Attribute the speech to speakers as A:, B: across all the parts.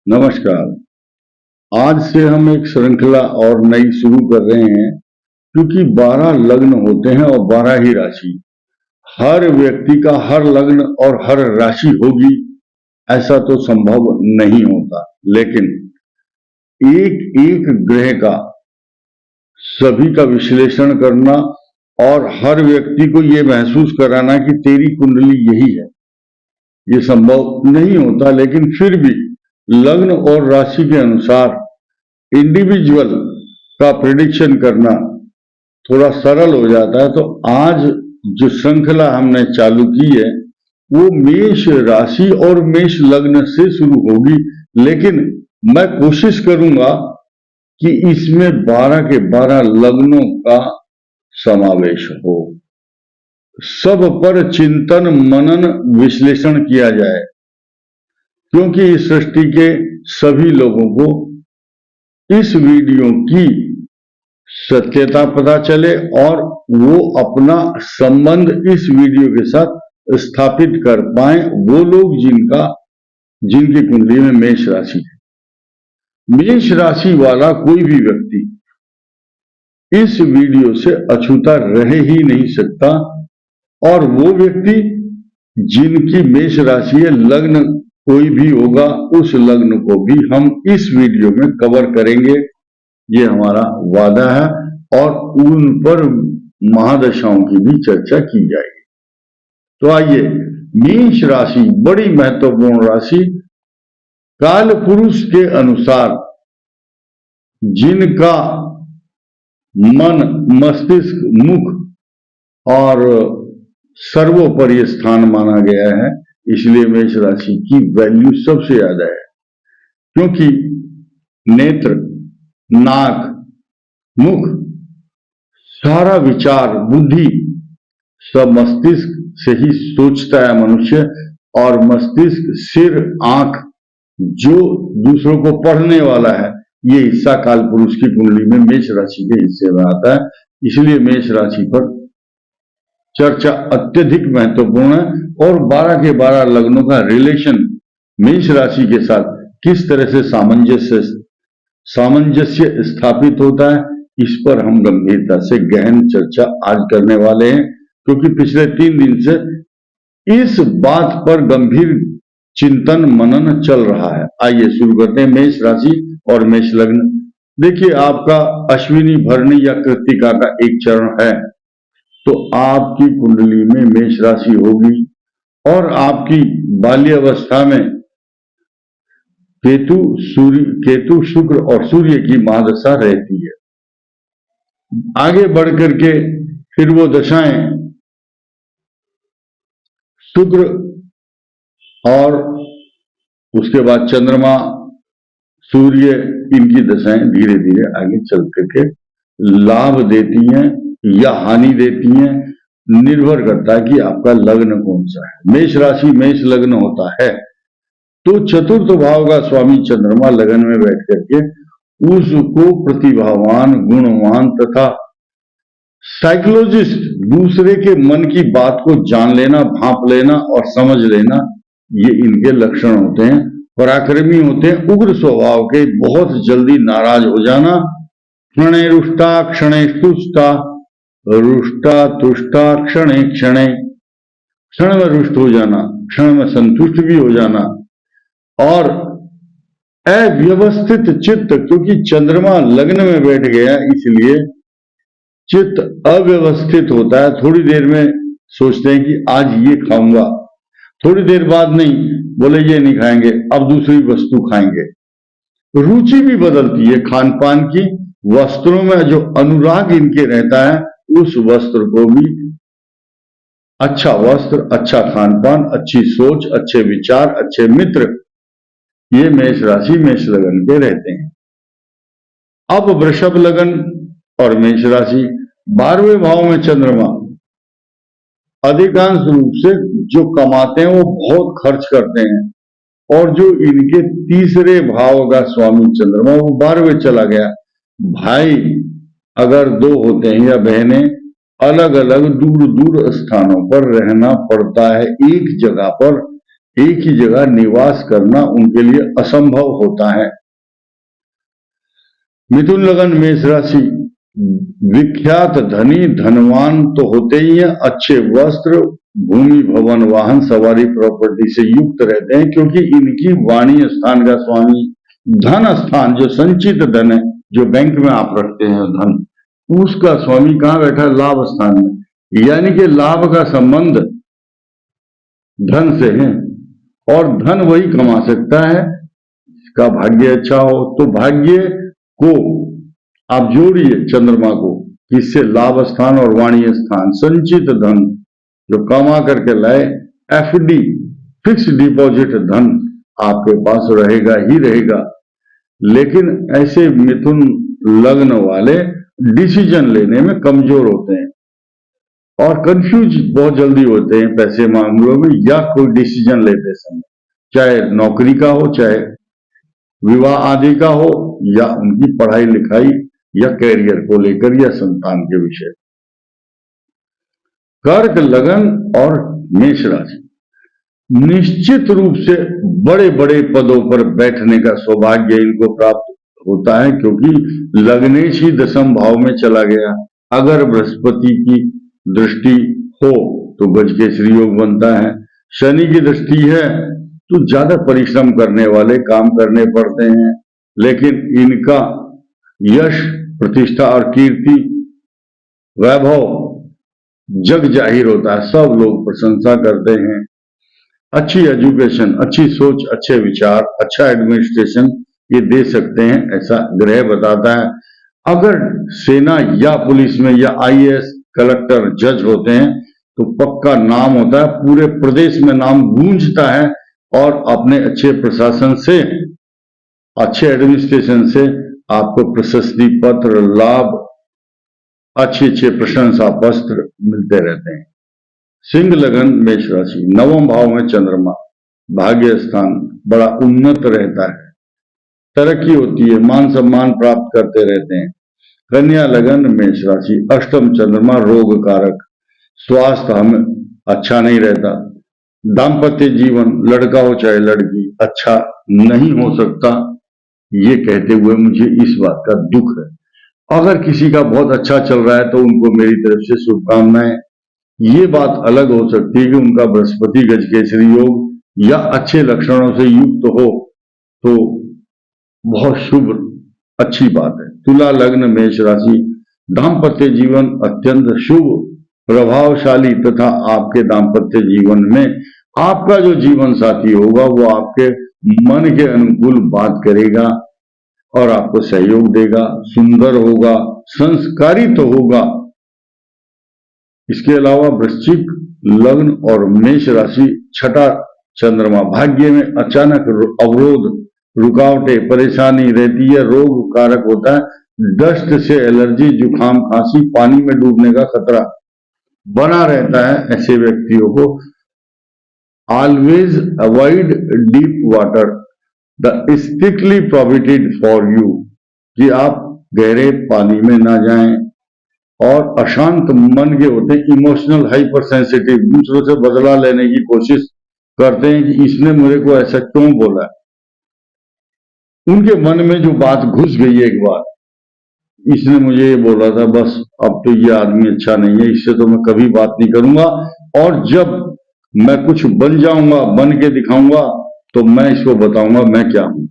A: नमस्कार। आज से हम एक श्रृंखला और नई शुरू कर रहे हैं, क्योंकि 12 लग्न होते हैं और 12 ही राशि। हर व्यक्ति का हर लग्न और हर राशि होगी ऐसा तो संभव नहीं होता, लेकिन एक एक ग्रह का सभी का विश्लेषण करना और हर व्यक्ति को ये महसूस कराना कि तेरी कुंडली यही है, ये संभव नहीं होता। लेकिन फिर भी लग्न और राशि के अनुसार इंडिविजुअल का प्रेडिक्शन करना थोड़ा सरल हो जाता है। तो आज जो श्रृंखला हमने चालू की है वो मेष राशि और मेष लग्न से शुरू होगी, लेकिन मैं कोशिश करूंगा कि इसमें 12 के 12 लग्नों का समावेश हो, सब पर चिंतन मनन विश्लेषण किया जाए, क्योंकि इस सृष्टि के सभी लोगों को इस वीडियो की सत्यता पता चले और वो अपना संबंध इस वीडियो के साथ स्थापित कर पाए, वो लोग जिनकी कुंडली में मेष राशि है। मेष राशि वाला कोई भी व्यक्ति इस वीडियो से अछूता रह ही नहीं सकता, और वो व्यक्ति जिनकी मेष राशि है, लग्न कोई भी होगा, उस लग्न को भी हम इस वीडियो में कवर करेंगे, ये हमारा वादा है, और उन पर महादशाओं की भी चर्चा की जाएगी। तो आइए, मेष राशि बड़ी महत्वपूर्ण राशि, काल पुरुष के अनुसार जिनका मन, मस्तिष्क, मुख और सर्वोपरि स्थान माना गया है, इसलिए मेष राशि की वैल्यू सबसे ज्यादा है, क्योंकि नेत्र, नाक, मुख, सारा विचार, बुद्धि सब मस्तिष्क से ही सोचता है मनुष्य, और मस्तिष्क, सिर, आंख जो दूसरों को पढ़ने वाला है, ये हिस्सा काल पुरुष की कुंडली में मेष राशि के हिस्से में आता है। इसलिए मेष राशि पर चर्चा अत्यधिक महत्वपूर्ण है, और 12 के 12 लग्नों का रिलेशन मेष राशि के साथ किस तरह से सामंजस्य स्थापित होता है, इस पर हम गंभीरता से गहन चर्चा आज करने वाले हैं, क्योंकि पिछले 3 दिन से इस बात पर गंभीर चिंतन मनन चल रहा है। आइए शुरू करते हैं। मेष राशि और मेष लग्न। देखिए, आपका अश्विनी, भरणी या कृत्तिका का एक चरण है, तो आपकी कुंडली में मेष राशि होगी, और आपकी बाल्यावस्था में केतु, शुक्र और सूर्य की महादशा रहती है। आगे बढ़ करके फिर वो दशाएं शुक्र और उसके बाद चंद्रमा, सूर्य, इनकी दशाएं धीरे धीरे आगे चल करके लाभ देती हैं या हानि देती हैं, निर्भर करता है कि आपका लग्न कौन सा है। मेष राशि मेष लग्न होता है तो चतुर्थ भाव का स्वामी चंद्रमा लगन में बैठ करके उसको प्रतिभावान, गुणवान तथा साइकोलॉजिस्ट, दूसरे के मन की बात को जान लेना, भांप लेना और समझ लेना, ये इनके लक्षण होते हैं। पराक्रमी होते हैं, उग्र स्वभाव के, बहुत जल्दी नाराज हो जाना, क्षणे रुष्टा क्षणे तुष्टा, रुष्टा तुष्टा क्षणे क्षणे, क्षण में रुष्ट हो जाना, क्षण में संतुष्ट भी हो जाना, और अव्यवस्थित चित्त, क्योंकि चंद्रमा लग्न में बैठ गया इसलिए चित्त अव्यवस्थित होता है। थोड़ी देर में सोचते हैं कि आज ये खाऊंगा, थोड़ी देर बाद नहीं, बोले ये नहीं खाएंगे, अब दूसरी वस्तु खाएंगे। रुचि भी बदलती है खान पान की, वस्त्रों में जो अनुराग इनके रहता है, उस वस्त्र को भी अच्छा वस्त्र, अच्छा खान पान, अच्छी सोच, अच्छे विचार, अच्छे मित्र, ये मेष राशि मेष लगन के रहते हैं। अब वृषभ लगन और मेष राशि, 12वें भाव में चंद्रमा, अधिकांश रूप से जो कमाते हैं वो बहुत खर्च करते हैं, और जो इनके तीसरे भाव का स्वामी चंद्रमा वो 12वें चला गया। भाई अगर 2 होते हैं या बहनें, अलग अलग दूर दूर स्थानों पर रहना पड़ता है, एक जगह पर एक ही जगह निवास करना उनके लिए असंभव होता है। मिथुन लगन मेष राशि, विख्यात धनी धनवान तो होते ही हैं, अच्छे वस्त्र, भूमि, भवन, वाहन, सवारी, प्रॉपर्टी से युक्त रहते हैं, क्योंकि इनकी वाणी स्थान का स्वामी धन स्थान, जो संचित धन है, जो बैंक में आप रखते हैं धन, उसका स्वामी कहाँ बैठा है? लाभ स्थान में। यानी कि लाभ का संबंध धन से है, और धन वही कमा सकता है इसका भाग्य अच्छा हो। तो भाग्य को आप जोड़िए चंद्रमा को, इससे लाभ स्थान और वाणी स्थान, संचित धन जो कमा करके लाए, एफडी फिक्स डिपॉजिट धन आपके पास रहेगा ही रहेगा। लेकिन ऐसे मिथुन लग्न वाले डिसीजन लेने में कमजोर होते हैं और कंफ्यूज बहुत जल्दी होते हैं पैसे मामलों में, या कोई डिसीजन लेते समय, चाहे नौकरी का हो, चाहे विवाह आदि का हो, या उनकी पढ़ाई लिखाई या कैरियर को लेकर, या संतान के विषय। कर्क लगन और मेष राशि, निश्चित रूप से बड़े बड़े पदों पर बैठने का सौभाग्य इनको प्राप्त होता है, क्योंकि लग्नेश ही दशम भाव में चला गया। अगर बृहस्पति की दृष्टि हो तो गजकेसरी योग बनता है, शनि की दृष्टि है तो ज्यादा परिश्रम करने वाले काम करने पड़ते हैं, लेकिन इनका यश, प्रतिष्ठा और कीर्ति, वैभव जग जाहिर होता है, सब लोग प्रशंसा करते हैं। अच्छी एजुकेशन, अच्छी सोच, अच्छे विचार, अच्छा एडमिनिस्ट्रेशन ये दे सकते हैं, ऐसा ग्रह बताता है। अगर सेना या पुलिस में या आईएएस, कलेक्टर, जज होते हैं तो पक्का नाम होता है, पूरे प्रदेश में नाम गूंजता है, और अपने अच्छे प्रशासन से, अच्छे एडमिनिस्ट्रेशन से आपको प्रशस्ति पत्र, लाभ, अच्छे अच्छे प्रशंसा पत्र मिलते रहते हैं। सिंह लगन मेष राशि, नवम भाव में चंद्रमा, भाग्य स्थान बड़ा उन्नत रहता है, तरक्की होती है, मान सम्मान प्राप्त करते रहते हैं। कन्या लगन मेष राशि, अष्टम चंद्रमा रोग कारक, स्वास्थ्य हमें अच्छा नहीं रहता। दाम्पत्य जीवन, लड़का हो चाहे लड़की, अच्छा नहीं हो सकता, ये कहते हुए मुझे इस बात का दुख है। अगर किसी का बहुत अच्छा चल रहा है तो उनको मेरी तरफ से शुभकामनाएं। ये बात अलग हो सकती है कि उनका बृहस्पति गजकेसरी योग या अच्छे लक्षणों से युक्त हो तो बहुत शुभ, अच्छी बात है। तुला लग्न मेष राशि, दाम्पत्य जीवन अत्यंत शुभ, प्रभावशाली, तथा आपके दाम्पत्य जीवन में आपका जो जीवन साथी होगा वो आपके मन के अनुकूल बात करेगा और आपको सहयोग देगा, सुंदर होगा, संस्कारी तो होगा। इसके अलावा वृश्चिक लग्न और मेष राशि, छठा चंद्रमा, भाग्य में अचानक अवरोध, रुकावटें, परेशानी रहती है, रोग कारक होता है, डस्ट से एलर्जी, जुकाम, खांसी, पानी में डूबने का खतरा बना रहता है। ऐसे व्यक्तियों को always avoid deep water, the strictly prohibited for you, कि आप गहरे पानी में ना जाएं। और अशांत मन के होते हैं, इमोशनल हाइपर सेंसिटिव, दूसरों से बदला लेने की कोशिश करते हैं कि इसने मेरे को ऐसा क्यों बोला। उनके मन में जो बात घुस गई है एक बार, इसने मुझे ये बोला था, बस अब तो ये आदमी अच्छा नहीं है, इससे तो मैं कभी बात नहीं करूंगा, और जब मैं कुछ बन जाऊंगा, बन के दिखाऊंगा, तो मैं इसको बताऊंगा मैं क्या हूं।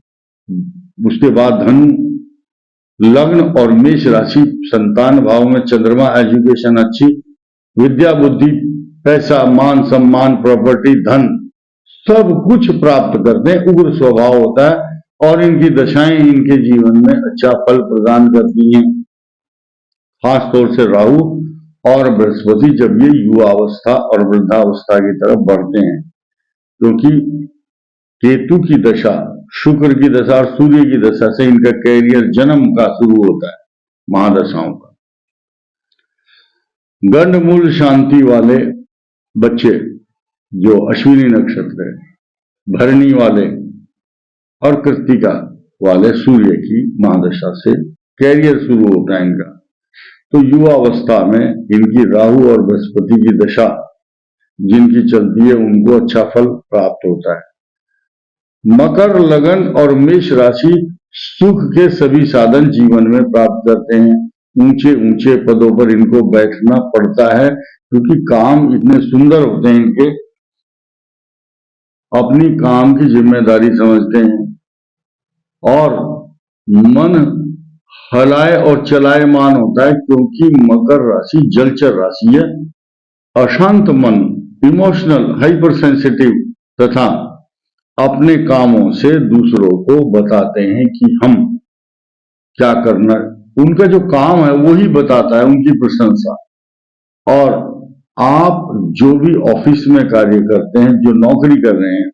A: उसके बाद धनु लग्न और मेष राशि, संतान भाव में चंद्रमा, एजुकेशन अच्छी, विद्या, बुद्धि, पैसा, मान सम्मान, प्रॉपर्टी, धन सब कुछ प्राप्त करते हैं। उग्र स्वभाव होता है और इनकी दशाएं इनके जीवन में अच्छा फल प्रदान करती हैं, खासतौर से राहु और बृहस्पति जब ये युवावस्था और वृद्धावस्था की तरफ बढ़ते हैं, क्योंकि केतु की दशा, शुक्र की दशा और सूर्य की दशा से इनका कैरियर जन्म का शुरू होता है, महादशाओं का। गंडमूल शांति वाले बच्चे जो अश्विनी नक्षत्र है, भरणी वाले और कृत्तिका वाले सूर्य की महादशा से कैरियर शुरू होता है इनका। तो युवावस्था में इनकी राहु और बृहस्पति की दशा जिनकी चलती है उनको अच्छा फल प्राप्त होता है। मकर, लगन और मेष राशि सुख के सभी साधन जीवन में प्राप्त करते हैं। ऊंचे ऊंचे पदों पर इनको बैठना पड़ता है क्योंकि काम इतने सुंदर होते हैं इनके, अपनी काम की जिम्मेदारी समझते हैं और मन हलाए और चलायमान होता है क्योंकि मकर राशि जलचर राशि है। अशांत मन, इमोशनल, हाइपर सेंसिटिव तथा अपने कामों से दूसरों को बताते हैं कि हम क्या करना, उनका जो काम है वही बताता है उनकी प्रशंसा। और आप जो भी ऑफिस में कार्य करते हैं, जो नौकरी कर रहे हैं,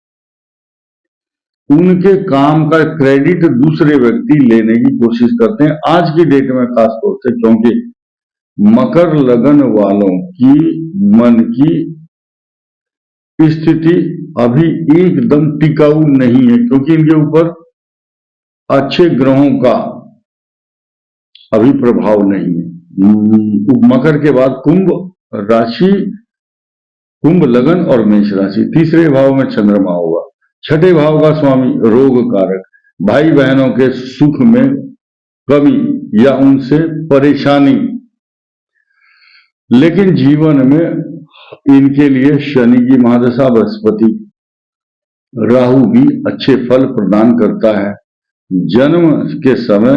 A: उनके काम का क्रेडिट दूसरे व्यक्ति लेने की कोशिश करते हैं आज की डेट में खासतौर से, क्योंकि मकर लगन वालों की मन की स्थिति अभी एकदम टिकाऊ नहीं है क्योंकि इनके ऊपर अच्छे ग्रहों का अभी प्रभाव नहीं है। मकर के बाद कुंभ राशि, कुंभ, लगन और मेष राशि। तीसरे भाव में चंद्रमा होगा। छठे भाव का स्वामी रोग कारक, भाई बहनों के सुख में कमी या उनसे परेशानी। लेकिन जीवन में इनके लिए शनि की महादशा, बृहस्पति, राहु भी अच्छे फल प्रदान करता है। जन्म के समय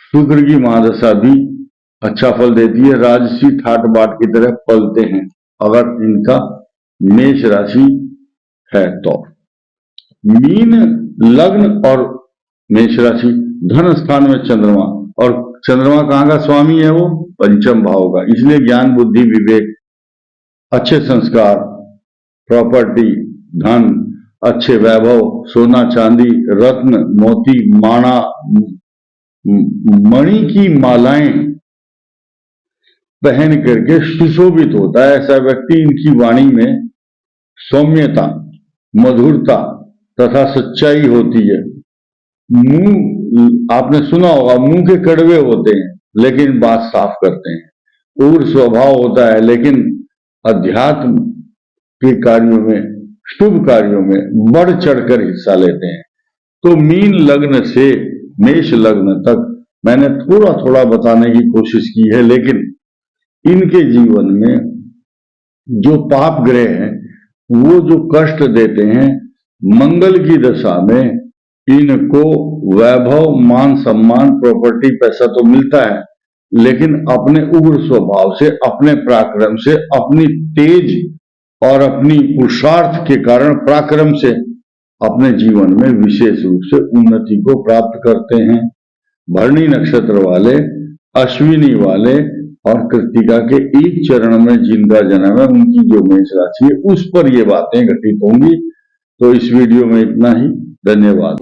A: शुक्र की महादशा भी अच्छा फल देती है। राजसी ठाट बाट की तरह पलते हैं अगर इनका मेष राशि है तो। मीन, लग्न और मेष राशि, धन स्थान में चंद्रमा, और चंद्रमा कहाँ का स्वामी है? वो पंचम भाव का। इसलिए ज्ञान, बुद्धि, विवेक, अच्छे संस्कार, प्रॉपर्टी, धन, अच्छे वैभव, सोना चांदी, रत्न, मोती, माणा, मणि की मालाएं पहन करके सुशोभित होता है। ऐसा व्यक्ति, इनकी वाणी में सौम्यता, मधुरता तथा सच्चाई होती है। मुंह, आपने सुना होगा, मुंह के कड़वे होते हैं लेकिन बात साफ करते हैं। उग्र स्वभाव होता है लेकिन अध्यात्म के कार्यों में, शुभ कार्यों में बढ़ चढ़कर हिस्सा लेते हैं। तो मीन लग्न से मेष लग्न तक मैंने थोड़ा थोड़ा बताने की कोशिश की है, लेकिन इनके जीवन में जो पाप ग्रह हैं वो जो कष्ट देते हैं, मंगल की दशा में इनको वैभव, मान सम्मान, प्रॉपर्टी, पैसा तो मिलता है, लेकिन अपने उग्र स्वभाव से, अपने पराक्रम से, अपनी तेज और अपनी पुरुषार्थ के कारण, पराक्रम से अपने जीवन में विशेष रूप से उन्नति को प्राप्त करते हैं। भरणी नक्षत्र वाले, अश्विनी वाले और कृत्तिका के एक चरण में जिनका जन्म है, उनकी जो मेष राशि है उस पर ये बातें घटित होंगी। तो इस वीडियो में इतना ही। धन्यवाद।